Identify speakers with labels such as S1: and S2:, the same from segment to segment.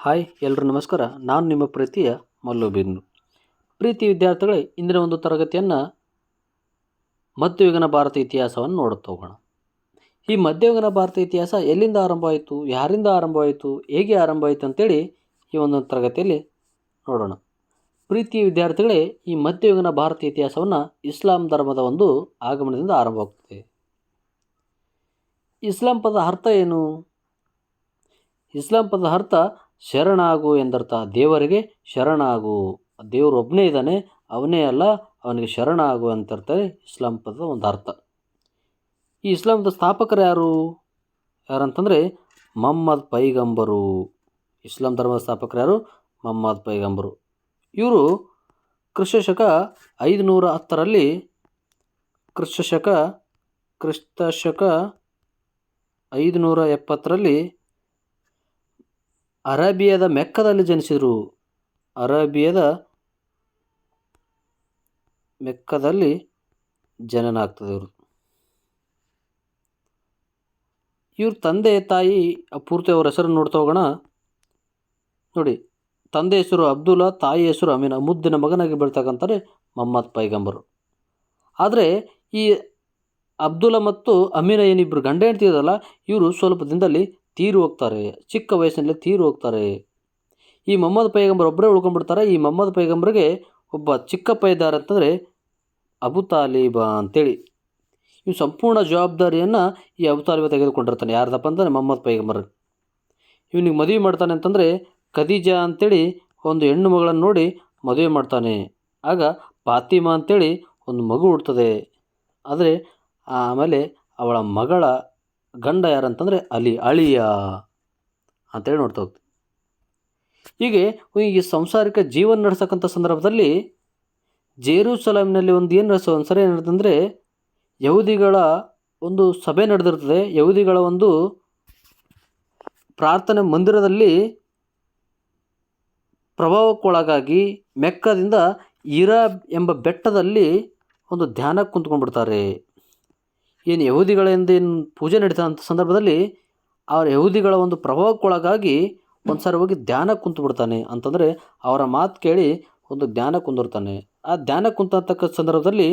S1: Hi ಎಲ್ಲರೂ ನಮಸ್ಕಾರ. ನಾನು ನಿಮ್ಮ ಪ್ರೀತಿಯ ಮಲ್ಲುಬೀನು. ಪ್ರೀತಿ ವಿದ್ಯಾರ್ಥಿಗಳೇ, ಇಂದಿನ ಒಂದು ತರಗತಿಯನ್ನು ಮಧ್ಯಯುಗನ ಭಾರತ ಇತಿಹಾಸವನ್ನು ನೋಡುತ್ತಾ ಹೋಗೋಣ. ಈ ಮಧ್ಯಯುಗನ ಭಾರತ ಇತಿಹಾಸ ಎಲ್ಲಿಂದ ಆರಂಭವಾಯಿತು, ಯಾರಿಂದ ಆರಂಭವಾಯಿತು, ಹೇಗೆ ಆರಂಭವಾಯಿತು ಅಂತೇಳಿ ಈ ಒಂದು ತರಗತಿಯಲ್ಲಿ ನೋಡೋಣ. ಪ್ರೀತಿ ವಿದ್ಯಾರ್ಥಿಗಳೇ, ಈ ಮಧ್ಯಯುಗನ ಭಾರತ ಇತಿಹಾಸವನ್ನು ಇಸ್ಲಾಂ ಧರ್ಮದ ಒಂದು ಆಗಮನದಿಂದ ಆರಂಭವಾಗ್ತದೆ. ಇಸ್ಲಾಂ ಪದದ ಅರ್ಥ ಏನು? ಇಸ್ಲಾಂ ಪದದ ಅರ್ಥ ಶರಣಾಗು ಎಂದರ್ಥ. ದೇವರಿಗೆ ಶರಣಾಗು, ದೇವರು ಒಬ್ಬನೇ ಇದ್ದಾನೆ, ಅವನೇ ಅಲ್ಲ, ಅವನಿಗೆ ಶರಣಾಗು ಅಂತರ್ಥ ಇಸ್ಲಾಂ ಪದದ ಒಂದು ಅರ್ಥ. ಈ ಇಸ್ಲಾಂದ ಸ್ಥಾಪಕರು ಯಾರಂತಂದರೆ ಮೊಹಮ್ಮದ್ ಪೈಗಂಬರು. ಇಸ್ಲಾಂ ಧರ್ಮದ ಸ್ಥಾಪಕರು ಯಾರು? ಮೊಹಮ್ಮದ್ ಪೈಗಂಬರು. ಇವರು ಕ್ರಿಸ್ತಶಕ 510ರಲ್ಲಿ ಕ್ರಿಸ್ತಶಕ 570ರಲ್ಲಿ ಅರೇಬಿಯಾದ ಮೆಕ್ಕದಲ್ಲಿ ಜನಿಸಿದರು. ಅರೇಬಿಯಾದ ಮೆಕ್ಕದಲ್ಲಿ ಜನನ ಆಗ್ತದೆ. ಇವ್ರ ತಂದೆ ತಾಯಿ ಪೂರ್ತಿ ಅವರ ಹೆಸರನ್ನು ನೋಡ್ತಾ ಹೋಗೋಣ. ನೋಡಿ, ತಂದೆ ಹೆಸರು ಅಬ್ದುಲ್ಲಾ, ತಾಯಿ ಹೆಸರು ಅಮೀನ. ಮುದ್ದಿನ ಮಗನಾಗಿ ಬೆಳ್ತಕ್ಕಂತಾರೆ ಮೊಹಮ್ಮದ್ ಪೈಗಂಬರು. ಆದರೆ ಈ ಅಬ್ದುಲ್ಲಾ ಮತ್ತು ಅಮೀನ ಏನಿಬ್ಬರು ಗಂಡ ಹೆಂಡತಿ ಇದಲ್ಲ, ಇವರು ಸ್ವಲ್ಪ ದಿನದಲ್ಲಿ ತೀರು ಹೋಗ್ತಾರೆ. ಚಿಕ್ಕ ವಯಸ್ಸಿನಲ್ಲಿ ತೀರು ಹೋಗ್ತಾರೆ. ಈ ಮೊಹಮ್ಮದ್ ಪೈಗಂಬರ್ ಒಬ್ಬರೇ ಉಳ್ಕೊಂಡ್ಬಿಡ್ತಾರೆ. ಈ ಮೊಹಮ್ಮದ್ ಪೈಗಂಬರ್ಗೆ ಒಬ್ಬ ಚಿಕ್ಕಪ್ಪ ಇದ್ದಾರೆ ಅಂತಂದರೆ ಅಬು ತಾಲಿಬ ಅಂತೇಳಿ. ಇವು ಸಂಪೂರ್ಣ ಜವಾಬ್ದಾರಿಯನ್ನು ಈ ಅಬು ತಾಲಿಬ ತೆಗೆದುಕೊಂಡಿರ್ತಾನೆ. ಯಾರ್ದಪ್ಪ ಅಂತಂದರೆ ಮೊಹಮ್ಮದ್ ಪೈಗಂಬರ್. ಇವನಿಗೆ ಮದುವೆ ಮಾಡ್ತಾನೆ ಅಂತಂದರೆ ಖದೀಜಾ ಅಂತೇಳಿ ಒಂದು ಹೆಣ್ಣು ಮಗಳನ್ನು ನೋಡಿ ಮದುವೆ ಮಾಡ್ತಾನೆ. ಆಗ ಫಾತಿಮಾ ಅಂತೇಳಿ ಒಂದು ಮಗು ಹುಡ್ತದೆ. ಆದರೆ ಆಮೇಲೆ ಅವಳ ಮಗಳ ಗಂಡ ಯಾರಂತಂದರೆ ಅಳಿಯ ಅಂತೇಳಿ ನೋಡ್ತಾ ಹೋಗ್ತೀವಿ. ಹೀಗೆ ಈ ಸಂಸಾರಿಕ ಜೀವನ ನಡೆಸಕ್ಕಂಥ ಸಂದರ್ಭದಲ್ಲಿ ಜೆರೂಸಲೇಮ್ನಲ್ಲಿ ಒಂದು ಸರಿ ಏನಿರ್ತಂದರೆ ಯಹೂದಿಗಳ ಒಂದು ಸಭೆ ನಡೆದಿರ್ತದೆ. ಯಹೂದಿಗಳ ಒಂದು ಪ್ರಾರ್ಥನೆ ಮಂದಿರದಲ್ಲಿ ಪ್ರಭಾವಕ್ಕೊಳಗಾಗಿ ಮೆಕ್ಕದಿಂದ ಇರಾ ಎಂಬ ಬೆಟ್ಟದಲ್ಲಿ ಒಂದು ಧ್ಯಾನಕ್ಕೆ ಕುಂತ್ಕೊಂಡ್ಬಿಡ್ತಾರೆ. ಏನು ಯಹೂದಿಗಳಿಂದ ಏನು ಪೂಜೆ ನಡೀತಂಥ ಸಂದರ್ಭದಲ್ಲಿ ಅವರ ಯಹೂದಿಗಳ ಒಂದು ಪ್ರಭಾವಕ್ಕೊಳಗಾಗಿ ಒಂದು ಸಾರಿ ಹೋಗಿ ಧ್ಯಾನ ಕುಂತುಬಿಡ್ತಾನೆ. ಅಂತಂದರೆ ಅವರ ಮಾತು ಕೇಳಿ ಒಂದು ಧ್ಯಾನ ಕುಂದಿರ್ತಾನೆ. ಆ ಧ್ಯಾನ ಕುಂತಕ್ಕ ಸಂದರ್ಭದಲ್ಲಿ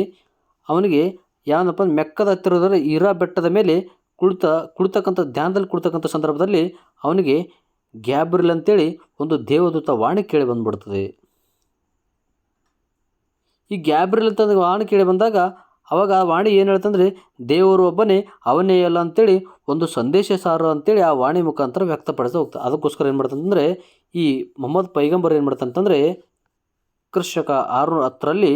S1: ಅವನಿಗೆ ಯಾವನಪ್ಪ ಮೆಕ್ಕದ ಹತ್ತಿರದಲ್ಲಿ ಇರಾ ಬೆಟ್ಟದ ಮೇಲೆ ಕುಳಿತಕ್ಕಂಥ ಧ್ಯಾನದಲ್ಲಿ ಕುಳಿತಕ್ಕಂಥ ಸಂದರ್ಭದಲ್ಲಿ ಅವನಿಗೆ ಗ್ಯಾಬ್ರಿಲ್ ಅಂತೇಳಿ ಒಂದು ದೇವದೂತ ವಾಣಿ ಕೇಳಿ ಬಂದುಬಿಡ್ತದೆ. ಈ ಗ್ಯಾಬ್ರಿಲ್ ಅಂತ ವಾಣಿ ಕೇಳಿ ಬಂದಾಗ ಅವಾಗ ಆ ವಾಣಿ ಏನು ಹೇಳ್ತಂದರೆ ದೇವರು ಒಬ್ಬನೇ, ಅವನೇ ಅಲ್ಲ ಅಂತೇಳಿ ಒಂದು ಸಂದೇಶ ಸಾರು ಅಂತೇಳಿ ಆ ವಾಣಿ ಮುಖಾಂತರ ವ್ಯಕ್ತಪಡಿಸಿ ಹೋಗ್ತಾರೆ. ಅದಕ್ಕೋಸ್ಕರ ಏನು ಮಾಡ್ತಂತಂದರೆ ಈ ಮೊಹಮ್ಮದ್ ಪೈಗಂಬರ್ ಏನು ಮಾಡ್ತಂತಂದರೆ ಕ್ರಿಸ್ತಶಕ 610ರಲ್ಲಿ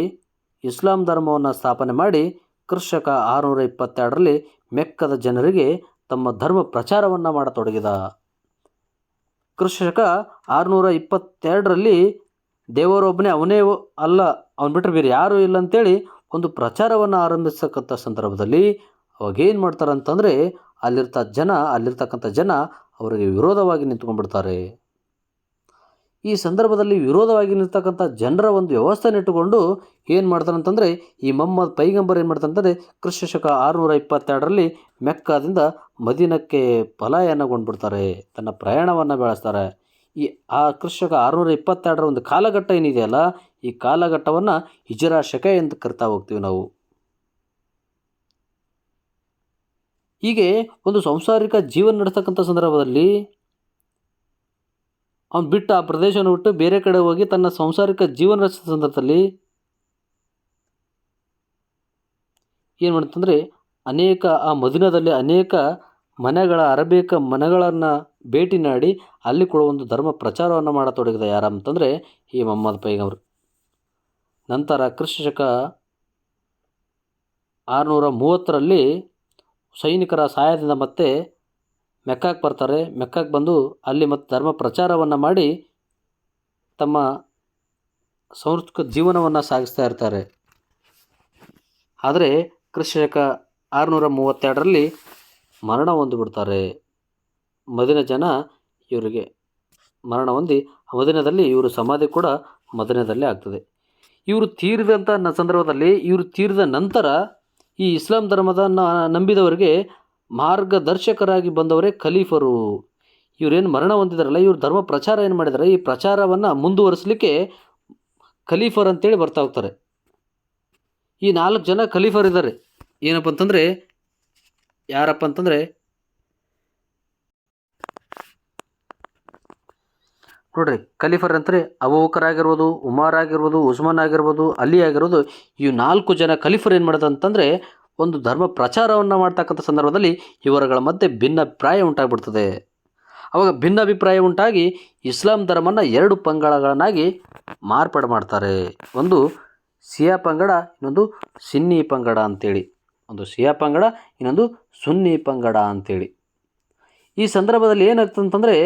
S1: ಇಸ್ಲಾಂ ಧರ್ಮವನ್ನು ಸ್ಥಾಪನೆ ಮಾಡಿ ಕ್ರಿಸ್ತಶಕ 622ರಲ್ಲಿ ಮೆಕ್ಕದ ಜನರಿಗೆ ತಮ್ಮ ಧರ್ಮ ಪ್ರಚಾರವನ್ನು ಮಾಡತೊಡಗಿದ. ಕ್ರಿಸ್ತಶಕ 622ರಲ್ಲಿ ದೇವರೊಬ್ಬನೇ, ಅವನೇ ಅಲ್ಲ, ಅವನು ಬಿಟ್ಟರೆ ಬೇರೆ ಯಾರೂ ಇಲ್ಲ ಅಂತೇಳಿ ಒಂದು ಪ್ರಚಾರವನ್ನು ಆರಂಭಿಸಕ್ಕಂಥ ಸಂದರ್ಭದಲ್ಲಿ ಅವಾಗೇನು ಮಾಡ್ತಾರೆ ಅಂತಂದರೆ ಅಲ್ಲಿರ್ತಕ್ಕಂಥ ಜನ ಅವರಿಗೆ ವಿರೋಧವಾಗಿ ನಿಂತ್ಕೊಂಡ್ಬಿಡ್ತಾರೆ. ಈ ಸಂದರ್ಭದಲ್ಲಿ ವಿರೋಧವಾಗಿ ನಿಂತಕ್ಕಂಥ ಜನರ ಒಂದು ವ್ಯವಸ್ಥೆನ ಇಟ್ಟುಕೊಂಡು ಏನು ಮಾಡ್ತಾರೆ ಅಂತಂದರೆ ಈ ಮೊಹಮ್ಮದ್ ಪೈಗಂಬರ್ ಏನು ಮಾಡ್ತಾರೆ ಅಂತಂದರೆ ಕ್ರಿಸ್ತಶಕ 622ರಲ್ಲಿ ಮೆಕ್ಕಾದಿಂದ ಮದೀನಕ್ಕೆ ಪಲಾಯನಗೊಂಡ್ಬಿಡ್ತಾರೆ. ತನ್ನ ಪ್ರಯಾಣವನ್ನು ಬೆಳೆಸ್ತಾರೆ. ಆ ಕ್ರಿಸ್ತಶಕ 622ರ ಒಂದು ಕಾಲಘಟ್ಟ ಏನಿದೆಯಲ್ಲ, ಈ ಕಾಲಘಟ್ಟವನ್ನು ಹಿಜರಾ ಶಕ ಎಂದು ಕರಿತಾ ಹೋಗ್ತೀವಿ ನಾವು. ಹೀಗೆ ಒಂದು ಸಂಸಾರಿಕ ಜೀವನ ನಡೆಸ್ತಕ್ಕಂಥ ಸಂದರ್ಭದಲ್ಲಿ ಅವನು ಬಿಟ್ಟು ಆ ಪ್ರದೇಶವನ್ನು ಬಿಟ್ಟು ಬೇರೆ ಕಡೆ ಹೋಗಿ ತನ್ನ ಸಂಸಾರಿಕ ಜೀವನ ನಡೆಸಿದ ಸಂದರ್ಭದಲ್ಲಿ ಏನು ಮಾಡುತ್ತಂದರೆ ಆ ಮದೀನದಲ್ಲಿ ಅನೇಕ ಅರೇಬಿಕ ಮನೆಗಳನ್ನು ಭೇಟಿ ನೀಡಿ ಅಲ್ಲಿ ಕೂಡ ಒಂದು ಧರ್ಮ ಪ್ರಚಾರವನ್ನು ಮಾಡತೊಡಗಿದ. ಯಾರಂತಂದರೆ ಈ ಮೊಹಮ್ಮದ್ ಪೈಗಂಬರ್. ನಂತರ ಕ್ರಿಸ್ತಶಕ 630ರಲ್ಲಿ ಸೈನಿಕರ ಸಹಾಯದಿಂದ ಮತ್ತೆ ಮೆಕ್ಕಾಕ್ಕೆ ಬರ್ತಾರೆ. ಮೆಕ್ಕಾಕ್ಕೆ ಬಂದು ಅಲ್ಲಿ ಮತ್ತೆ ಧರ್ಮ ಪ್ರಚಾರವನ್ನು ಮಾಡಿ ತಮ್ಮ ಸಾಂಸ್ಕೃತಿಕ ಜೀವನವನ್ನು ಸಾಗಿಸ್ತಾ ಇರ್ತಾರೆ. ಆದರೆ ಕ್ರಿಸ್ತಶಕ 632ರಲ್ಲಿ ಮರಣ ಹೊಂದಿಬಿಡ್ತಾರೆ. ಮದೀನ ಜನ ಇವರಿಗೆ ಮರಣ ಹೊಂದಿ ಮದೀನದಲ್ಲಿ ಇವರು ಸಮಾಧಿ ಕೂಡ ಮದೀನದಲ್ಲೇ ಆಗ್ತದೆ. ಇವರು ತೀರಿದಂಥ ಸಂದರ್ಭದಲ್ಲಿ ಇವರು ತೀರಿದ ನಂತರ ಈ ಇಸ್ಲಾಂ ಧರ್ಮದ ನಂಬಿದವರಿಗೆ ಮಾರ್ಗದರ್ಶಕರಾಗಿ ಬಂದವರೇ ಖಲೀಫರು. ಇವರೇನು ಮರಣ ಹೊಂದಿದಾರಲ್ಲ, ಇವ್ರು ಧರ್ಮ ಪ್ರಚಾರ ಏನು ಮಾಡಿದ್ದಾರೆ, ಈ ಪ್ರಚಾರವನ್ನು ಮುಂದುವರಿಸಲಿಕ್ಕೆ ಖಲೀಫರ್ ಅಂತೇಳಿ ಬರ್ತಾ ಹೋಗ್ತಾರೆ. ಈ 4 ಜನ ಖಲೀಫರ್ ಇದ್ದಾರೆ. ಏನಪ್ಪ ಅಂತಂದರೆ ಯಾರಪ್ಪ ಅಂತಂದರೆ ನೋಡ್ರಿ, ಖಲೀಫರ್ ಅಂತಾರೆ ಅಬೂಬಕರ್ ಆಗಿರ್ಬೋದು, ಉಮರ್ ಆಗಿರ್ಬೋದು, ಉಸ್ಮಾನ್ ಆಗಿರ್ಬೋದು, ಅಲಿ ಆಗಿರ್ಬೋದು. ಈ 4 ಜನ ಖಲೀಫರ್ ಏನು ಮಾಡೋದು ಅಂತಂದರೆ ಒಂದು ಧರ್ಮ ಪ್ರಚಾರವನ್ನು ಮಾಡ್ತಕ್ಕಂಥ ಸಂದರ್ಭದಲ್ಲಿ ಇವರುಗಳ ಮಧ್ಯೆ ಭಿನ್ನಾಭಿಪ್ರಾಯ ಉಂಟಾಗ್ಬಿಡ್ತದೆ. ಅವಾಗ ಭಿನ್ನಾಭಿಪ್ರಾಯ ಉಂಟಾಗಿ ಇಸ್ಲಾಂ ಧರ್ಮನ 2 ಪಂಗಡಗಳನ್ನಾಗಿ ಮಾರ್ಪಾಡು ಮಾಡ್ತಾರೆ. ಒಂದು ಸಿಯಾ ಪಂಗಡ, ಇನ್ನೊಂದು ಸುನ್ನಿ ಪಂಗಡ ಅಂತೇಳಿ. ಒಂದು ಸಿಯಾ ಪಂಗಡ, ಇನ್ನೊಂದು ಸುನ್ನಿ ಪಂಗಡ ಅಂತೇಳಿ. ಈ ಸಂದರ್ಭದಲ್ಲಿ ಏನಾಗ್ತದೆ ಅಂತಂದರೆ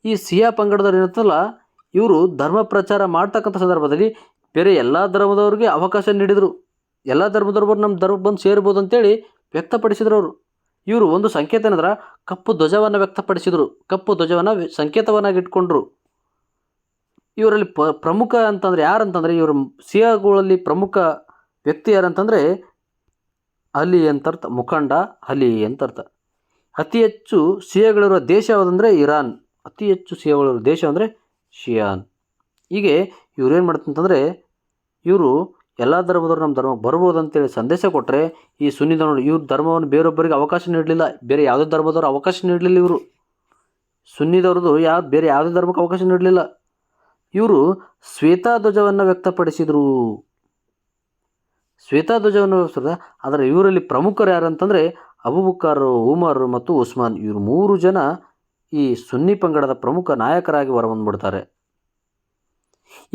S1: ಈ ಸಿಯಾ ಪಂಗಡದವ್ರು ಏನಿರ್ತಲ್ಲ, ಇವರು ಧರ್ಮ ಪ್ರಚಾರ ಮಾಡ್ತಕ್ಕಂಥ ಸಂದರ್ಭದಲ್ಲಿ ಬೇರೆ ಎಲ್ಲ ಧರ್ಮದವ್ರಿಗೆ ಅವಕಾಶ ನೀಡಿದರು. ಎಲ್ಲ ಧರ್ಮದವ್ರು ನಮ್ಮ ಧರ್ಮಕ್ಕೆ ಬಂದು ಸೇರ್ಬೋದು ಅಂತೇಳಿ ವ್ಯಕ್ತಪಡಿಸಿದ್ರು ಅವರು. ಇವರು ಒಂದು ಸಂಕೇತ ಏನಂದ್ರೆ ಕಪ್ಪು ಧ್ವಜವನ್ನು ವ್ಯಕ್ತಪಡಿಸಿದರು. ಕಪ್ಪು ಧ್ವಜವನ್ನು ಸಂಕೇತವನ್ನಾಗಿ ಇಟ್ಕೊಂಡ್ರು. ಇವರಲ್ಲಿ ಪ್ರಮುಖ ಅಂತಂದರೆ ಯಾರಂತಂದರೆ, ಇವರು ಸಿಯಾಗಳಲ್ಲಿ ಪ್ರಮುಖ ವ್ಯಕ್ತಿ ಯಾರಂತಂದರೆ ಅಲಿ ಅಂತರ್ಥ, ಮುಖಂಡ ಅಲಿ ಅಂತರ್ಥ. ಅತಿ ಹೆಚ್ಚು ಸಿಯಾಗಳಿರುವ ದೇಶ ಯಾವುದಂದರೆ ಇರಾನ್. ಅತಿ ಹೆಚ್ಚು ಸಿಯಾಗಳಿರುವ ದೇಶ ಅಂದರೆ ಶಿಯಾನ್. ಹೀಗೆ ಇವ್ರು ಏನು ಮಾಡ್ತಂತಂದರೆ, ಇವರು ಎಲ್ಲ ಧರ್ಮದವರು ನಮ್ಮ ಧರ್ಮಕ್ಕೆ ಬರ್ಬೋದು ಅಂತೇಳಿ ಸಂದೇಶ ಕೊಟ್ಟರೆ, ಈ ಸುನ್ನಿದವರು ಇವ್ರ ಧರ್ಮವನ್ನು ಬೇರೊಬ್ಬರಿಗೆ ಅವಕಾಶ ನೀಡಲಿಲ್ಲ. ಬೇರೆ ಯಾವುದೇ ಧರ್ಮದವರು ಅವಕಾಶ ನೀಡಲಿಲ್ಲ. ಇವರು ಸುನ್ನಿದವ್ರದ್ದು ಬೇರೆ ಯಾವುದೇ ಧರ್ಮಕ್ಕೆ ಅವಕಾಶ ನೀಡಲಿಲ್ಲ. ಇವರು ಶ್ವೇತಾಧ್ವಜವನ್ನು ವ್ಯಕ್ತಪಡಿಸಿದರು. ಶ್ವೇತಾಧ್ವಜವನ್ನು ವ್ಯಕ್ತಪಡಿಸಿದ. ಆದರೆ ಇವರಲ್ಲಿ ಪ್ರಮುಖರು ಯಾರಂತಂದರೆ ಅಬೂಬಕರ್, ಉಮರ್ ಮತ್ತು ಉಸ್ಮಾನ್. ಇವರು 3 ಜನ ಈ ಸುನ್ನಿ ಪಂಗಡದ ಪ್ರಮುಖ ನಾಯಕರಾಗಿ ಹೊರಬಂದ್ಬಿಡ್ತಾರೆ.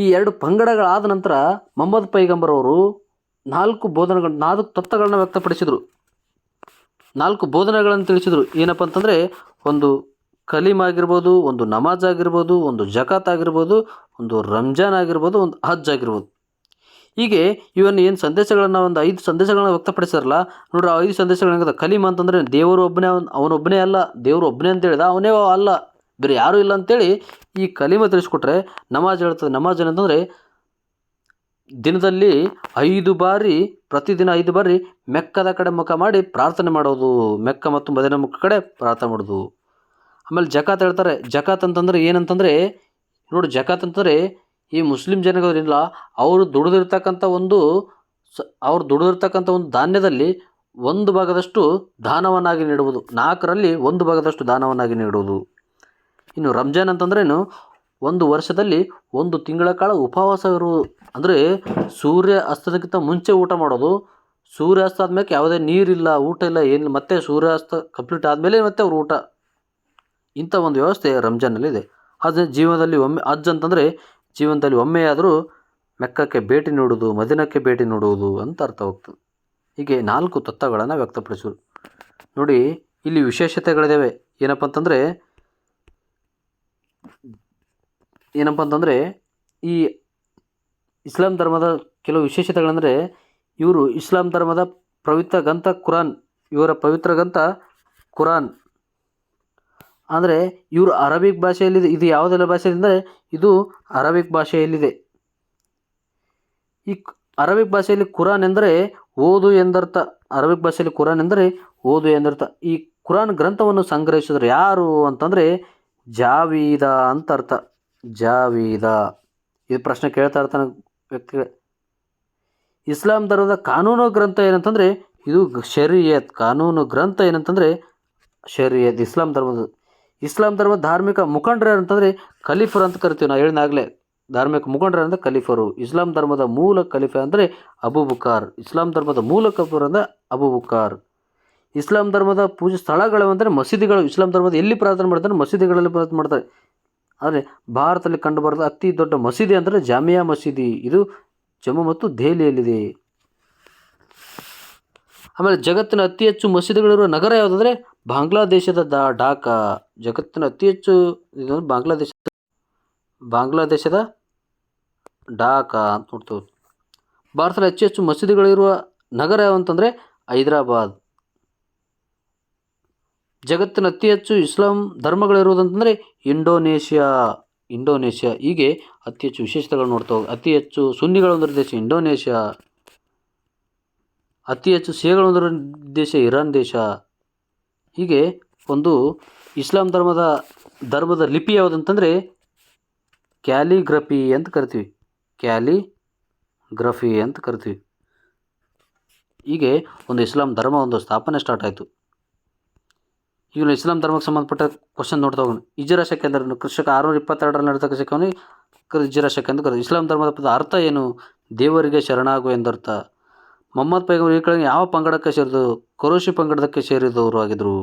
S1: ಈ 2 ಪಂಗಡಗಳಾದ ನಂತರ ಮೊಹಮ್ಮದ್ ಪೈಗಂಬರ್ ಅವರು 4 ತತ್ವಗಳನ್ನ ವ್ಯಕ್ತಪಡಿಸಿದರು. 4 ಬೋಧನೆಗಳನ್ನು ತಿಳಿಸಿದರು. ಏನಪ್ಪ ಅಂತಂದರೆ, ಒಂದು ಕಲೀಮ್ ಆಗಿರ್ಬೋದು, ಒಂದು ನಮಾಜ್ ಆಗಿರ್ಬೋದು, ಒಂದು ಜಕಾತ್ ಆಗಿರ್ಬೋದು, ಒಂದು ರಂಜಾನ್ ಆಗಿರ್ಬೋದು, ಒಂದು ಹಜ್ ಆಗಿರ್ಬೋದು. ಹೀಗೆ ಇವನ್ನ ಏನು ಸಂದೇಶಗಳನ್ನು ಒಂದು 5 ಸಂದೇಶಗಳನ್ನ ವ್ಯಕ್ತಪಡಿಸಿರಲ್ಲ ನೋಡ್ರಿ. ಆ 5 ಸಂದೇಶಗಳೇನಾಗಿದೆ, ಕಲೀಮ್ ಅಂತಂದರೆ ದೇವರು ಒಬ್ಬನೇ, ಅವನೊಬ್ಬನೇ ಅಲ್ಲ, ದೇವರು ಒಬ್ಬನೇ ಅಂತ ಹೇಳಿದ, ಅವನೇ ಅಲ್ಲ, ಬೇರೆ ಯಾರೂ ಇಲ್ಲ ಅಂತೇಳಿ ಈ ಕಲೀಮ ತಿಳಿಸ್ಕೊಟ್ರೆ. ನಮಾಜ್ ಹೇಳ್ತದೆ. ನಮಾಜ್ ಏನಂತಂದರೆ ದಿನದಲ್ಲಿ 5 ಬಾರಿ, ಪ್ರತಿದಿನ 5 ಬಾರಿ ಮೆಕ್ಕದ ಕಡೆ ಮುಖ ಮಾಡಿ ಪ್ರಾರ್ಥನೆ ಮಾಡೋದು. ಮೆಕ್ಕ ಮತ್ತು ಮದೀನಾ ಮುಖ ಕಡೆ ಪ್ರಾರ್ಥನೆ ಮಾಡೋದು. ಆಮೇಲೆ ಜಕಾತ್ ಹೇಳ್ತಾರೆ. ಜಕಾತ್ ಅಂತಂದರೆ ಏನಂತಂದರೆ ನೋಡಿ, ಜಕಾತ್ ಅಂತಂದರೆ ಈ ಮುಸ್ಲಿಂ ಜನಗಳಿಲ್ಲ, ಅವರು ದುಡಿದಿರ್ತಕ್ಕಂಥ ಒಂದು ಧಾನ್ಯದಲ್ಲಿ 1 ಭಾಗದಷ್ಟು ದಾನವನ್ನಾಗಿ ನೀಡುವುದು. 4ರಲ್ಲಿ 1 ಭಾಗದಷ್ಟು ದಾನವನ್ನಾಗಿ ನೀಡುವುದು. ಇನ್ನು ರಂಜಾನ್ ಅಂತಂದ್ರೇನು, 1 ವರ್ಷದಲ್ಲಿ 1 ತಿಂಗಳ ಕಾಲ ಉಪವಾಸ ಇರುವುದು. ಅಂದರೆ ಸೂರ್ಯ ಅಸ್ತದಕ್ಕಿಂತ ಮುಂಚೆ ಊಟ ಮಾಡೋದು. ಸೂರ್ಯಾಸ್ತ ಆದ್ಮೇಲೆ ಯಾವುದೇ ನೀರಿಲ್ಲ, ಊಟ ಇಲ್ಲ, ಏನಿಲ್ಲ. ಮತ್ತೆ ಸೂರ್ಯಾಸ್ತ ಕಂಪ್ಲೀಟ್ ಆದಮೇಲೆ ಮತ್ತೆ ಅವ್ರ ಊಟ. ಇಂಥ ಒಂದು ವ್ಯವಸ್ಥೆ ರಂಜಾನಲ್ಲಿದೆ. ಆದರೆ ಜೀವನದಲ್ಲಿ ಒಮ್ಮೆ, ಹಜ್ ಅಂತಂದರೆ ಜೀವನದಲ್ಲಿ ಒಮ್ಮೆಯಾದರೂ ಮೆಕ್ಕಕ್ಕೆ ಭೇಟಿ ನೀಡುವುದು, ಮದೀನಕ್ಕೆ ಭೇಟಿ ನೀಡುವುದು ಅಂತ ಅರ್ಥ ಹೋಗ್ತದೆ. ಹೀಗೆ 4 ತತ್ವಗಳನ್ನು ವ್ಯಕ್ತಪಡಿಸೋದು. ನೋಡಿ, ಇಲ್ಲಿ ವಿಶೇಷತೆಗಳಿದ್ದಾವೆ. ಏನಪ್ಪ ಅಂತಂದರೆ ಈ ಇಸ್ಲಾಂ ಧರ್ಮದ ಕೆಲವು ವಿಶೇಷತೆಗಳೆಂದರೆ, ಇವರು ಇಸ್ಲಾಂ ಧರ್ಮದ ಪವಿತ್ರ ಗ್ರಂಥ ಕುರಾನ್. ಇವರ ಪವಿತ್ರ ಗ್ರಂಥ ಕುರಾನ್ ಅಂದರೆ ಇವರು ಅರಬಿಕ್ ಭಾಷೆಯಲ್ಲಿದೆ. ಇದು ಯಾವುದೆಲ್ಲ ಭಾಷೆಯಲ್ಲಿ ಅಂದರೆ ಇದು ಅರಬಿಕ್ ಭಾಷೆಯಲ್ಲಿದೆ. ಈ ಅರಬಿಕ್ ಭಾಷೆಯಲ್ಲಿ ಕುರಾನ್ ಎಂದರೆ ಓದು ಎಂದರ್ಥ. ಅರಬಿಕ್ ಭಾಷೆಯಲ್ಲಿ ಕುರಾನ್ ಎಂದರೆ ಓದು ಎಂದರ್ಥ. ಈ ಕುರಾನ್ ಗ್ರಂಥವನ್ನು ಸಂಗ್ರಹಿಸಿದ್ರು ಯಾರು ಅಂತಂದರೆ ಜಾವೀದ ಅಂತ ಅರ್ಥ. ಜಾವೀದ. ಇದು ಪ್ರಶ್ನೆ ಕೇಳ್ತಾ ಇರ್ತಾನೆ ವ್ಯಕ್ತಿಗಳೇ. ಇಸ್ಲಾಂ ಧರ್ಮದ ಕಾನೂನು ಗ್ರಂಥ ಏನಂತಂದರೆ ಇದು ಶರೀಯತ್. ಕಾನೂನು ಗ್ರಂಥ ಏನಂತಂದರೆ ಶರೀಯತ್. ಇಸ್ಲಾಂ ಧರ್ಮದ ಧಾರ್ಮಿಕ ಮುಖಂಡರು ಅಂತಂದರೆ ಖಲೀಫರ್ ಅಂತ ಕರಿತೀವಿ. ನಾವು ಹೇಳಿದಾಗಲೇ ಧಾರ್ಮಿಕ ಮುಖಂಡರು ಅಂದರೆ ಖಲೀಫರು. ಇಸ್ಲಾಂ ಧರ್ಮದ ಮೂಲ ಖಲೀಫ ಅಂದರೆ ಅಬೂಬಕರ್. ಇಸ್ಲಾಂ ಧರ್ಮದ ಮೂಲ ಖಲೀಫರ್ ಅಂದರೆ ಅಬೂಬಕರ್. ಇಸ್ಲಾಂ ಧರ್ಮದ ಪೂಜೆ ಸ್ಥಳಗಳು ಅಂದರೆ ಮಸೀದಿಗಳು. ಇಸ್ಲಾಂ ಧರ್ಮದ ಎಲ್ಲಿ ಪ್ರಾರ್ಥನೆ ಮಾಡ್ತಾರೆ? ಮಸೀದಿಗಳಲ್ಲಿ ಪ್ರಾರ್ಥನೆ ಮಾಡ್ತಾರೆ. ಆದರೆ ಭಾರತದಲ್ಲಿ ಕಂಡುಬರೋದು ಅತಿ ದೊಡ್ಡ ಮಸೀದಿ ಅಂದರೆ ಜಾಮಿಯಾ ಮಸೀದಿ. ಇದು ಜಮ್ಮು ಮತ್ತು ದೆಹಲಿಯಲ್ಲಿದೆ. ಆಮೇಲೆ ಜಗತ್ತಿನ ಅತಿ ಹೆಚ್ಚು ಮಸೀದಿಗಳಿರುವ ನಗರ ಯಾವುದಂದರೆ ಬಾಂಗ್ಲಾದೇಶದ ಢಾಕಾ. ಜಗತ್ತಿನ ಅತಿ ಹೆಚ್ಚು ಇದು ಬಾಂಗ್ಲಾದೇಶದ ಢಾಕಾ ಅಂತ ನೋಡ್ತೇವೆ. ಭಾರತದಲ್ಲಿ ಹೆಚ್ಚು ಮಸೀದಿಗಳಿರುವ ನಗರ ಯಾವಂತಂದರೆ ಹೈದರಾಬಾದ್. ಜಗತ್ತಿನ ಅತಿ ಹೆಚ್ಚು ಇಸ್ಲಾಂ ಧರ್ಮಗಳಿರುವುದಂತಂದರೆ ಇಂಡೋನೇಷ್ಯಾ. ಹೀಗೆ ಅತಿ ಹೆಚ್ಚು ವಿಶೇಷತೆಗಳು ನೋಡ್ತೇವೆ. ಅತಿ ಹೆಚ್ಚು ಸುನ್ನಿಗಳು ಹೊಂದಿರುವ ದೇಶ ಇಂಡೋನೇಷ್ಯಾ. ಅತಿ ಹೆಚ್ಚು ಶಿಯಾಗಳು ಹೊಂದಿರುವ ದೇಶ ಇರಾನ್ ದೇಶ. ಹೀಗೆ ಒಂದು ಇಸ್ಲಾಂ ಧರ್ಮದ ಧರ್ಮದ ಲಿಪಿ ಯಾವುದಂತಂದರೆ ಕ್ಯಾಲಿಗ್ರಫಿ ಅಂತ ಕರಿತೀವಿ. ಕ್ಯಾಲಿಗ್ರಫಿ ಅಂತ ಕರಿತೀವಿ. ಹೀಗೆ ಒಂದು ಇಸ್ಲಾಂ ಧರ್ಮ ಒಂದು ಸ್ಥಾಪನೆ ಸ್ಟಾರ್ಟ್ ಆಯಿತು. ಈಗ ಇಸ್ಲಾಂ ಧರ್ಮಕ್ಕೆ ಸಂಬಂಧಪಟ್ಟ ಕ್ವಶನ್ ನೋಡ್ತಾ ಹೋಗೋಣ. ಹಿಜರಾ ಶಕೆ ಅಂದರೆ ಕ್ರಿಸ್ತಕ 622ರಲ್ಲಿ ನಡೆದ ಶಕವನ್ನು ಹಿಜರಾ ಶಕೆ ಅಂತ ಕರೀತಾರೆ. ಇಸ್ಲಾಂ ಧರ್ಮದ ಪದ ಅರ್ಥ ಏನು? ದೇವರಿಗೆ ಶರಣಾಗು ಎಂದರ್ಥ. ಮೊಹಮ್ಮದ್ ಪೈಗಂಬರ್ ಈ ಕೆಳಗೆ ಯಾವ ಪಂಗಡಕ್ಕೆ ಸೇರಿದು? ಖುರೇಶಿ ಪಂಗಡಕ್ಕೆ ಸೇರಿದವರು ಆಗಿದ್ದರು.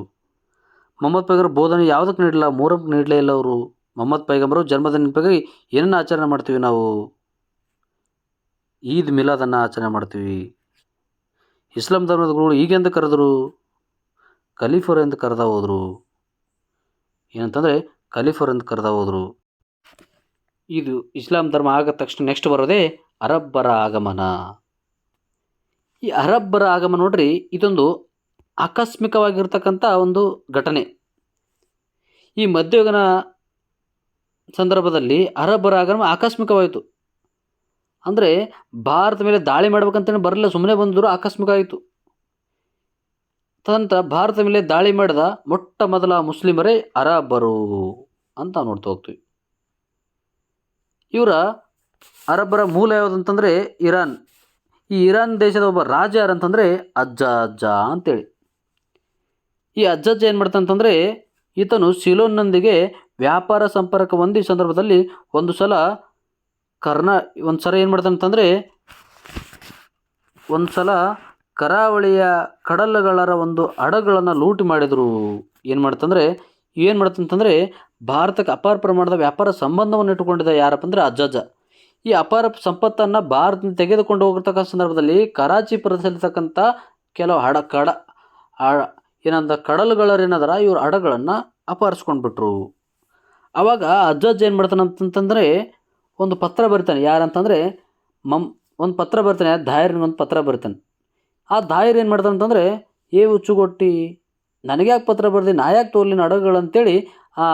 S1: ಮೊಹಮ್ಮದ್ ಪೈಗಂಬರ್ ಬೋಧನೆ ಯಾವುದಕ್ಕೆ ನೀಡಲಿಲ್ಲ? ಮೂರಕ್ಕೆ ನೀಡಲೇ ಇಲ್ಲ ಅವರು. ಮೊಹಮ್ಮದ್ ಪೈಗಂಬರು ಜನ್ಮದ ನೆನಪಿಗಾಗಿ ಏನನ್ನು ಆಚರಣೆ ಮಾಡ್ತೀವಿ ನಾವು? ಈದ್ ಮಿಲಾದನ್ನು ಆಚರಣೆ ಮಾಡ್ತೀವಿ. ಇಸ್ಲಾಂ ಧರ್ಮದ ಗುರುಗಳು ಹೀಗೆಂದು ಕರೆದರು? ಖಲೀಫರು ಎಂದು ಕರೆದ ಹೋದರು. ಏನಂತಂದರೆ ಖಲೀಫರು ಎಂದು ಕರೆದ ಹೋದರು. ಇದು ಇಸ್ಲಾಂ ಧರ್ಮ ಆದ ತಕ್ಷಣ ನೆಕ್ಸ್ಟ್ ಬರೋದೇ ಅರಬ್ಬರ ಆಗಮನ. ಈ ಅರಬ್ಬರ ಆಗಮನ ನೋಡ್ರಿ, ಇದೊಂದು ಆಕಸ್ಮಿಕವಾಗಿರ್ತಕ್ಕಂಥ ಒಂದು ಘಟನೆ. ಈ ಮಧ್ಯಯುಗನ ಸಂದರ್ಭದಲ್ಲಿ ಅರಬ್ಬರ ಆಗಮನ ಆಕಸ್ಮಿಕವಾಯಿತು. ಅಂದರೆ ಭಾರತ ಮೇಲೆ ದಾಳಿ ಮಾಡ್ಬೇಕಂತೇಳಿ ಬರಲಿಲ್ಲ, ಸುಮ್ಮನೆ ಬಂದರು, ಆಕಸ್ಮಿಕ ಆಯಿತು. ತದನಂತರ ಭಾರತ ಮೇಲೆ ದಾಳಿ ಮಾಡಿದ ಮೊಟ್ಟ ಮೊದಲ ಮುಸ್ಲಿಮರೇ ಅರಬ್ಬರು ಅಂತ ನೋಡ್ತಾ ಹೋಗ್ತೀವಿ. ಇವರ ಅರಬ್ಬರ ಮೂಲ ಯಾವುದಂತಂದರೆ ಇರಾನ್. ಈ ಇರಾನ್ ದೇಶದ ಒಬ್ಬ ರಾಜ ಯಾರಂತಂದರೆ ಅಜ್ಜ ಅಂತೇಳಿ. ಈ ಅಜ್ಜ ಏನು ಮಾಡ್ತಾನಂತಂದರೆ, ಈತನು ಸಿಲೋನ್ನೊಂದಿಗೆ ವ್ಯಾಪಾರ ಸಂಪರ್ಕ ಹೊಂದಿ ಸಂದರ್ಭದಲ್ಲಿ ಒಂದು ಸಲ ಏನು ಮಾಡ್ತಾನಂತಂದರೆ, ಒಂದು ಸಲ ಕರಾವಳಿಯ ಕಡಲುಗಳ ಒಂದು ಹಡಗುಗಳನ್ನು ಲೂಟಿ ಮಾಡಿದರು. ಏನು ಮಾಡ್ತಂತಂದರೆ ಭಾರತಕ್ಕೆ ಅಪಾರ ಪ್ರಮಾಣದ ವ್ಯಾಪಾರ ಸಂಬಂಧವನ್ನು ಇಟ್ಟುಕೊಂಡಿದ್ದ ಯಾರಪ್ಪ ಅಂದರೆ ಅಜ್ಜ. ಈ ಅಪಾರ ಸಂಪತ್ತನ್ನು ಭಾರತ ತೆಗೆದುಕೊಂಡು ಹೋಗಿರ್ತಕ್ಕಂಥ ಸಂದರ್ಭದಲ್ಲಿ ಕರಾಚಿ ಪ್ರದೇಶದಲ್ಲಿರ್ತಕ್ಕಂಥ ಕೆಲವು ಕಡಲುಗಳೇನದರ ಇವ್ರ ಹಡಗಳನ್ನು ಅಪಹರಿಸ್ಕೊಂಡ್ಬಿಟ್ರು. ಆವಾಗ ಅಜ್ಜ ಏನು ಮಾಡ್ತಾನಂತಂದರೆ ಒಂದು ಪತ್ರ ಬರಿತಾನೆ. ಯಾರಂತಂದರೆ ಒಂದು ಪತ್ರ ಬರ್ತಾನೆ, ದಾಯರಿಗೊಂದು ಪತ್ರ ಬರ್ತಾನೆ. ಆ ದಾಯರ್ ಏನು ಮಾಡ್ತಾನಂತಂದರೆ, ಹುಚ್ಚುಗೊಟ್ಟಿ ನನಗೆ ಯಾಕೆ ಪತ್ರ ಬರ್ದಿ, ನಾ ಯಾಕೆ ತೋರ್ಲಿನ ಹಡಗುಗಳಂತೇಳಿ ಆ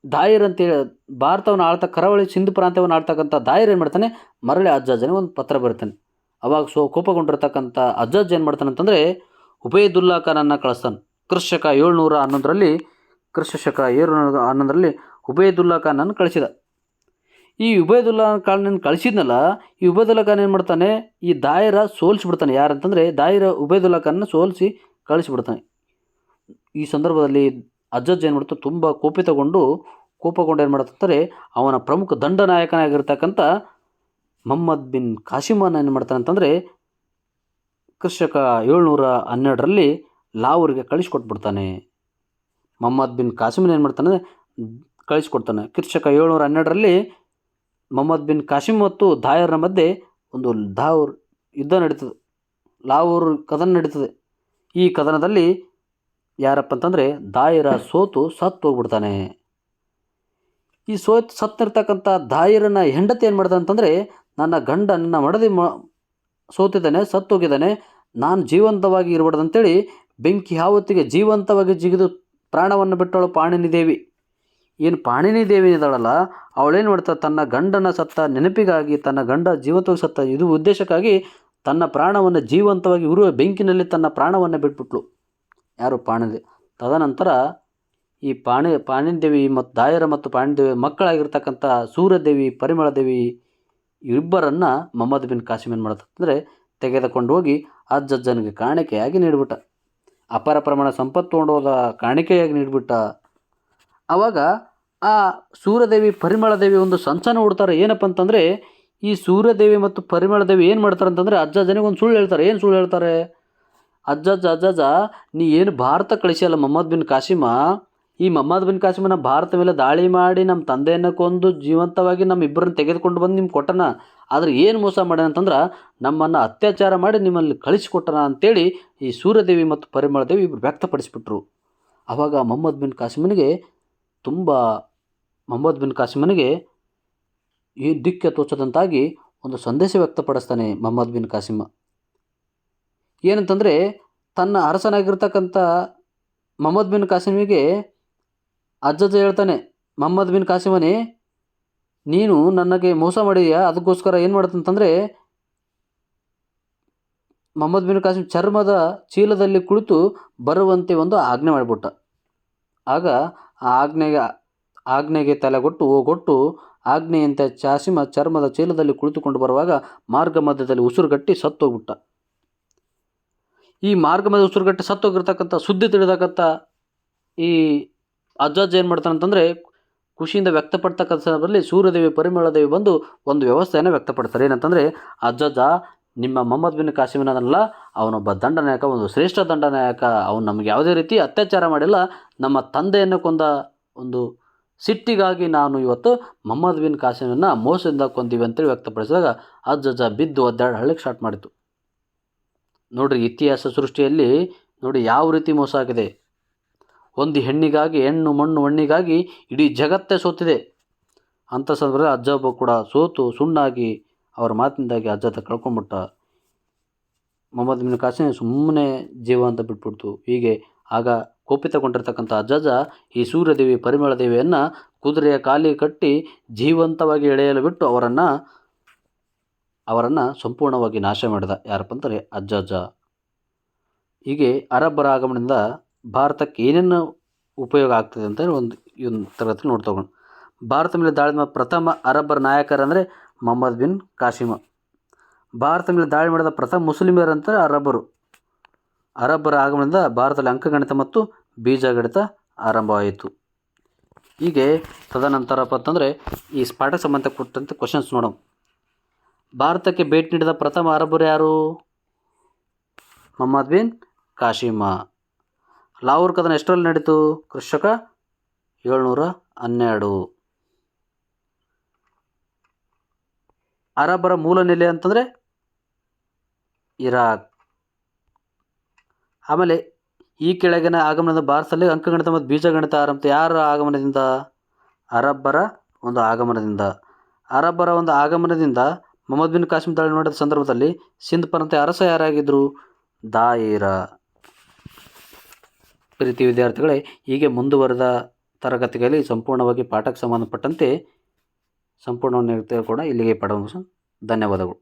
S1: ದಾಯರ್ ಅಂತೇಳಿ ಭಾರತವನ್ನು ಕರಾವಳಿ ಸಿಂಧು ಪ್ರಾಂತ್ಯವನ್ನು ಆಳ್ತಕ್ಕಂಥ ದಾಯರ್ ಏನು ಮಾಡ್ತಾನೆ, ಮರಳಿ ಅಜ್ಜನಿಗೆ ಒಂದು ಪತ್ರ ಬರ್ತಾನೆ. ಅವಾಗ ಕೋಪಗೊಂಡಿರ್ತಕ್ಕಂಥ ಅಜ್ಜ ಏನು ಮಾಡ್ತಾನಂತಂದರೆ ಉಬೈದುಲ್ಲಾ ಖಾನನ್ನು ಕಳಿಸ್ತಾನೆ. ಕ್ರಿಸ್ತಕ 711ರಲ್ಲಿ ಉಬೈದುಲ್ಲಾ ಖಾನನ್ನು ಕಳಿಸಿದ. ಈ ಉಬೈದುಲ್ಲಾ ಖಾನನ್ನು ಕಳಿಸಿದ್ನಲ್ಲ, ಈ ಉಬೈದುಲ್ಲಾ ಖಾನ್ ಏನು ಮಾಡ್ತಾನೆ, ಈ ದಾಯರ ಸೋಲಿಸಿಬಿಡ್ತಾನೆ. ಯಾರಂತಂದರೆ ಉಬೈದುಲ್ಲಾ ಖಾನನ್ನು ಸೋಲಿಸಿ ಕಳಿಸಿಬಿಡ್ತಾನೆ. ಈ ಸಂದರ್ಭದಲ್ಲಿ ಅಜ್ಜ ಏನು ಮಾಡ್ತಾನೆ, ತುಂಬ ಕೋಪಗೊಂಡು ಏನು ಮಾಡ್ತಾರೆ, ಅವನ ಪ್ರಮುಖ ದಂಡನಾಯಕನಾಗಿರ್ತಕ್ಕಂಥ ಮೊಹಮ್ಮದ್ ಬಿನ್ ಕಾಸಿಮನ ಏನು ಮಾಡ್ತಾನೆ ಅಂತಂದರೆ ಕ್ರಿಸ್ತಕ 712ರಲ್ಲಿ ಲಾಹೋರಿಗೆ ಕಳಿಸ್ಕೊಟ್ಬಿಡ್ತಾನೆ. ಮೊಹಮ್ಮದ್ ಬಿನ್ ಕಾಸಿಮನ್ ಏನು ಮಾಡ್ತಾನೆ, ಕಳಿಸ್ಕೊಡ್ತಾನೆ. ಕ್ರಿಸ್ತಕ 712ರಲ್ಲಿ ಮೊಹಮ್ಮದ್ ಬಿನ್ ಕಾಸಿಮ್ ಮತ್ತು ದಾಯರ್ನ ಮಧ್ಯೆ ಒಂದು ಯುದ್ಧ ನಡೀತದೆ, ಲಾಹೋರ್ ಕದನ ನಡೀತದೆ. ಈ ಕದನದಲ್ಲಿ ಯಾರಪ್ಪ ಅಂತಂದರೆ ದಾಯರ ಸತ್ತು ಹೋಗ್ಬಿಡ್ತಾನೆ. ಈ ಸತ್ತಿರ್ತಕ್ಕಂಥ ದಾಯರನ ಹೆಂಡತಿ ಏನು ಮಾಡ್ತಾನೆ ಅಂತಂದರೆ, ನನ್ನ ಗಂಡ ನನ್ನ ಮಡದಿ ಸೋತಿದ್ದಾನೆ, ಸತ್ತೋಗಿದ್ದಾನೆ, ನಾನು ಜೀವಂತವಾಗಿ ಇರಬಾರ್ದಂತೇಳಿ ಬೆಂಕಿ ಯಾವತ್ತಿಗೆ ಜೀವಂತವಾಗಿ ಜಿಗಿದು ಪ್ರಾಣವನ್ನು ಬಿಟ್ಟವಳು ಪಾಣಿನಿ ದೇವಿ. ಏನು ಪಾಣಿನಿ ದೇವಿ ಇದ್ದಾಳಲ್ಲ, ಅವಳೇನು ಮಾಡ್ತಾಳೆ, ತನ್ನ ಗಂಡನ ಸತ್ತ ನೆನಪಿಗಾಗಿ, ತನ್ನ ಗಂಡ ಜೀವಂತವಾಗಿ ಸತ್ತ ಇದು ಉದ್ದೇಶಕ್ಕಾಗಿ ತನ್ನ ಪ್ರಾಣವನ್ನು ಜೀವಂತವಾಗಿ ಉರುವ ಬೆಂಕಿನಲ್ಲಿ ತನ್ನ ಪ್ರಾಣವನ್ನು ಬಿಟ್ಬಿಟ್ಲು. ಯಾರು? ಪಾಣಿನಿ. ತದನಂತರ ಈ ಪಾಣಿನಿ ದೇವಿ ಮತ್ತು ದಾಯರ ಮತ್ತು ಪಾಣಿನಿ ದೇವಿ ಮಕ್ಕಳಾಗಿರ್ತಕ್ಕಂಥ ಸೂರ್ಯದೇವಿ, ಪರಿಮಳದೇವಿ ಇಬ್ಬರನ್ನು ಮೊಹಮ್ಮದ್ ಬಿನ್ ಕಾಸಿಮ್ ಏನು ಮಾಡ್ತಂದರೆ ತೆಗೆದುಕೊಂಡು ಹೋಗಿ ಅಜ್ಜನಿಗೆ ಕಾಣಿಕೆಯಾಗಿ ನೀಡಿಬಿಟ್ಟ. ಅಪಾರ ಪ್ರಮಾಣ ಸಂಪತ್ತು ತೊಗೊಂಡೋದ ಕಾಣಿಕೆಯಾಗಿ ನೀಡಿಬಿಟ್ಟ. ಆವಾಗ ಆ ಸೂರ್ಯದೇವಿ, ಪರಿಮಳದೇವಿ ಒಂದು ಸಂಚನ ಹುಡ್ತಾರೆ. ಏನಪ್ಪ ಅಂತಂದರೆ, ಈ ಸೂರ್ಯದೇವಿ ಮತ್ತು ಪರಿಮಳದೇವಿ ಏನು ಮಾಡ್ತಾರೆ ಅಂತಂದರೆ ಅಜ್ಜನಿಗೆ ಒಂದು ಸುಳ್ಳು ಹೇಳ್ತಾರೆ. ಏನು ಸುಳ್ಳು ಹೇಳ್ತಾರೆ? ಅಜ್ಜ ನೀ ಏನು ಭಾರತ ಕಳಿಸಿಯಲ್ಲ ಮೊಹಮ್ಮದ್ ಬಿನ್ ಕಾಸಿಮ, ಈ ಮೊಹಮ್ಮದ್ ಬಿನ್ ಕಾಸಿಮನ ಭಾರತ ಮೇಲೆ ದಾಳಿ ಮಾಡಿ ನಮ್ಮ ತಂದೆಯನ್ನು ಕೊಂದು ಜೀವಂತವಾಗಿ ನಮ್ಮ ಇಬ್ಬರನ್ನ ತೆಗೆದುಕೊಂಡು ಬಂದು ನಿಮ್ಗೆ ಕೊಟ್ಟನ. ಆದರೆ ಏನು ಮೋಸ ಮಾಡ್ಯಾನ ಅಂತಂದ್ರೆ ನಮ್ಮನ್ನು ಅತ್ಯಾಚಾರ ಮಾಡಿ ನಿಮ್ಮಲ್ಲಿ ಕಳಿಸಿಕೊಟ್ಟನ ಅಂತೇಳಿ ಈ ಸೂರ್ಯದೇವಿ ಮತ್ತು ಪರಿಮಳದೇವಿ ಇಬ್ಬರು ವ್ಯಕ್ತಪಡಿಸಿಬಿಟ್ರು. ಆವಾಗ ಮೊಹಮ್ಮದ್ ಬಿನ್ ಕಾಸಿಮನಿಗೆ ಈ ದಿಕ್ಕೆ ತೋಚದಂತಾಗಿ ಒಂದು ಸಂದೇಶ ವ್ಯಕ್ತಪಡಿಸ್ತಾನೆ ಮೊಹಮ್ಮದ್ ಬಿನ್ ಕಾಸಿಮ. ಏನಂತಂದರೆ, ತನ್ನ ಅರಸನಾಗಿರ್ತಕ್ಕಂಥ ಮೊಹಮ್ಮದ್ ಬಿನ್ ಕಾಸಿಮಿಗೆ ಅಜ್ಜ ಹೇಳ್ತಾನೆ, ಮೊಹಮ್ಮದ್ ಬಿನ್ ಕಾಸಿಮನೇ, ನೀನು ನನಗೆ ಮೋಸ ಮಾಡಿದೆಯಾ, ಅದಕ್ಕೋಸ್ಕರ ಏನು ಮಾಡ್ತಂತಂದರೆ ಮೊಹಮ್ಮದ್ ಬಿನ್ ಕಾಸಿಮ್ ಚರ್ಮದ ಚೀಲದಲ್ಲಿ ಕುಳಿತು ಬರುವಂತೆ ಒಂದು ಆಜ್ಞೆ ಮಾಡಿಬಿಟ್ಟ. ಆಗ ಆ ಆಜ್ಞೆಗೆ ಆಜ್ಞೆಗೆ ತಲೆಗೊಟ್ಟು ಓಗೊಟ್ಟು ಆಜ್ಞೆಯಂತೆ ಚಾಸಿಮ ಚರ್ಮದ ಚೀಲದಲ್ಲಿ ಕುಳಿತುಕೊಂಡು ಬರುವಾಗ ಮಾರ್ಗ ಮಧ್ಯದಲ್ಲಿ ಉಸಿರುಗಟ್ಟಿ ಸತ್ತೋಗ್ಬಿಟ್ಟ. ಈ ಮಾರ್ಗ ಮಧ್ಯೆ ಉಸಿರುಗಟ್ಟಿ ಸತ್ತೋಗಿರ್ತಕ್ಕಂಥ ಸುದ್ದಿ ತಿಳಿದಕ್ಕಂಥ ಈ ಅಜ್ಜಾಜ್ ಏನು ಮಾಡ್ತಾನೆ ಅಂತಂದರೆ ಖುಷಿಯಿಂದ ವ್ಯಕ್ತಪಡ್ತಕ್ಕಂಥ ಸಂದರ್ಭದಲ್ಲಿ ಸೂರ್ಯದೇವಿ ಪರಿಮಳದೇವಿ ಬಂದು ಒಂದು ವ್ಯವಸ್ಥೆಯನ್ನು ವ್ಯಕ್ತಪಡ್ತಾರೆ. ಏನಂತಂದರೆ, ಅಜ್ಜಾಜ ನಿಮ್ಮ ಮೊಹಮ್ಮದ್ ಬಿನ್ ಕಾಸಿಮನಲ್ಲ, ಅವನೊಬ್ಬ ದಂಡನಾಯಕ, ಒಂದು ಶ್ರೇಷ್ಠ ದಂಡನಾಯಕ. ಅವನು ನಮಗೆ ಯಾವುದೇ ರೀತಿ ಅತ್ಯಾಚಾರ ಮಾಡಿಲ್ಲ. ನಮ್ಮ ತಂದೆಯನ್ನು ಕೊಂದ ಒಂದು ಸಿಟ್ಟಿಗಾಗಿ ನಾನು ಇವತ್ತು ಮೊಹಮ್ಮದ್ ಬಿನ್ ಕಾಸಿಮನ್ನ ಮೋಸದಿಂದ ಕೊಂದಿವಿ ಅಂತೇಳಿ ವ್ಯಕ್ತಪಡಿಸಿದಾಗ ಅಜ್ಜಾಜ ಬಿದ್ದು ಒದ್ದಾಡಿ ಹಳ್ಳಿಗೆ ಸ್ಟಾರ್ಟ್ ಮಾಡಿತು. ನೋಡ್ರಿ, ಇತಿಹಾಸ ಸೃಷ್ಟಿಯಲ್ಲಿ ನೋಡಿ ಯಾವ ರೀತಿ ಮೋಸ ಆಗಿದೆ. ಒಂದು ಹೆಣ್ಣಿಗಾಗಿ, ಹೆಣ್ಣು ಮಣ್ಣು ಹಣ್ಣಿಗಾಗಿ ಇಡೀ ಜಗತ್ತೇ ಸೋತಿದೆ. ಅಂಥ ಸಂದರ್ಭದಲ್ಲಿ ಅಜ್ಜಬ್ಬ ಕೂಡ ಸೋತು ಸುಣ್ಣಾಗಿ ಅವರ ಮಾತಿನಿಂದಾಗಿ ಅಜ್ಜಾತ ಕಳ್ಕೊಂಬಿಟ್ಟ. ಮೊಹಮ್ಮದ್ ಬಿನ್ ಕಾಸಿಮ್ ಸುಮ್ಮನೆ ಜೀವ ಅಂತ ಬಿಟ್ಬಿಡ್ತು. ಹೀಗೆ ಆಗ ಕೋಪಿತಗೊಂಡಿರ್ತಕ್ಕಂಥ ಅಜ್ಜಾಜ ಈ ಸೂರ್ಯದೇವಿ ಪರಿಮಳದೇವಿಯನ್ನು ಕುದುರೆಯ ಕಾಲಿಗೆ ಕಟ್ಟಿ ಜೀವಂತವಾಗಿ ಎಳೆಯಲು ಬಿಟ್ಟು ಅವರನ್ನು ಸಂಪೂರ್ಣವಾಗಿ ನಾಶ ಮಾಡಿದ. ಯಾರಪ್ಪ ಅಂತಾರೆ, ಅಜ್ಜಾಜ. ಹೀಗೆ ಅರಬ್ಬರ ಆಗಮನದಿಂದ ಭಾರತಕ್ಕೆ ಏನೇನು ಉಪಯೋಗ ಆಗ್ತದೆ ಅಂತ ಈ ಒಂದು ತರಗತಿ ನೋಡ್ತೋಗೋಣ. ಭಾರತ ಮೇಲೆ ದಾಳಿ ಮಾಡಿದ ಪ್ರಥಮ ಅರಬ್ಬರ ನಾಯಕರಂದರೆ ಮೊಹಮ್ಮದ್ ಬಿನ್ ಕಾಸಿಮ. ಭಾರತ ಮೇಲೆ ದಾಳಿ ಮಾಡಿದ ಪ್ರಥಮ ಮುಸ್ಲಿಮರಂತಾರೆ ಅರಬ್ಬರು. ಅರಬ್ಬರ ಆಗಮನದಿಂದ ಭಾರತದಲ್ಲಿ ಅಂಕಗಣಿತ ಮತ್ತು ಬೀಜಗಣಿತ ಆರಂಭವಾಯಿತು. ಹೀಗೆ ತದನಂತರಪ್ಪ ಅಂತಂದರೆ ಈ ಪಾಠಕ್ಕೆ ಸಂಬಂಧಪಟ್ಟಂತೆ ಕ್ವಶನ್ಸ್ ನೋಡೋಣ. ಭಾರತಕ್ಕೆ ಭೇಟಿ ನೀಡಿದ ಪ್ರಥಮ ಅರಬ್ಬರು ಯಾರು? ಮೊಹಮ್ಮದ್ ಬಿನ್ ಕಾಸಿಮ. ಲಾಹೋರ್ ಕದನ ಎಷ್ಟರಲ್ಲಿ ನಡೀತು? ಕ್ರಿಸ್ತಕ 712. ಅರಬ್ಬರ ಮೂಲ ನೆಲೆ ಅಂತಂದರೆ ಇರಾಕ್. ಆಮೇಲೆ ಈ ಕೆಳಗಿನ ಆಗಮನದ ಭಾರತದಲ್ಲಿ ಅಂಕಗಣಿತ ಮತ್ತು ಬೀಜಗಣಿತ ಆರಂಭ ಯಾರ ಆಗಮನದಿಂದ? ಅರಬ್ಬರ ಒಂದು ಆಗಮನದಿಂದ. ಅರಬ್ಬರ ಒಂದು ಆಗಮನದಿಂದ ಮೊಹಮ್ಮದ್ ಬಿನ್ ಕಾಸಿಮ್ ದಾಳಿ ಮಾಡಿದ ಸಂದರ್ಭದಲ್ಲಿ ಸಿಂಧ್ ಪ್ರಾಂತ್ಯ ಅರಸ ಯಾರಾಗಿದ್ದರು? ದಾಯಿರ. ಪ್ರೀತಿ ವಿದ್ಯಾರ್ಥಿಗಳೇ, ಹೀಗೆ ಮುಂದುವರೆದ ತರಗತಿಗಳಲ್ಲಿ ಸಂಪೂರ್ಣವಾಗಿ ಪಾಠಕ್ಕೆ ಸಂಬಂಧಪಟ್ಟಂತೆ ಸಂಪೂರ್ಣವಾಗಿ ಕೂಡ ಇಲ್ಲಿಗೆ ಪಾಠ ಮುಗಿಸೋಣ. ಧನ್ಯವಾದಗಳು.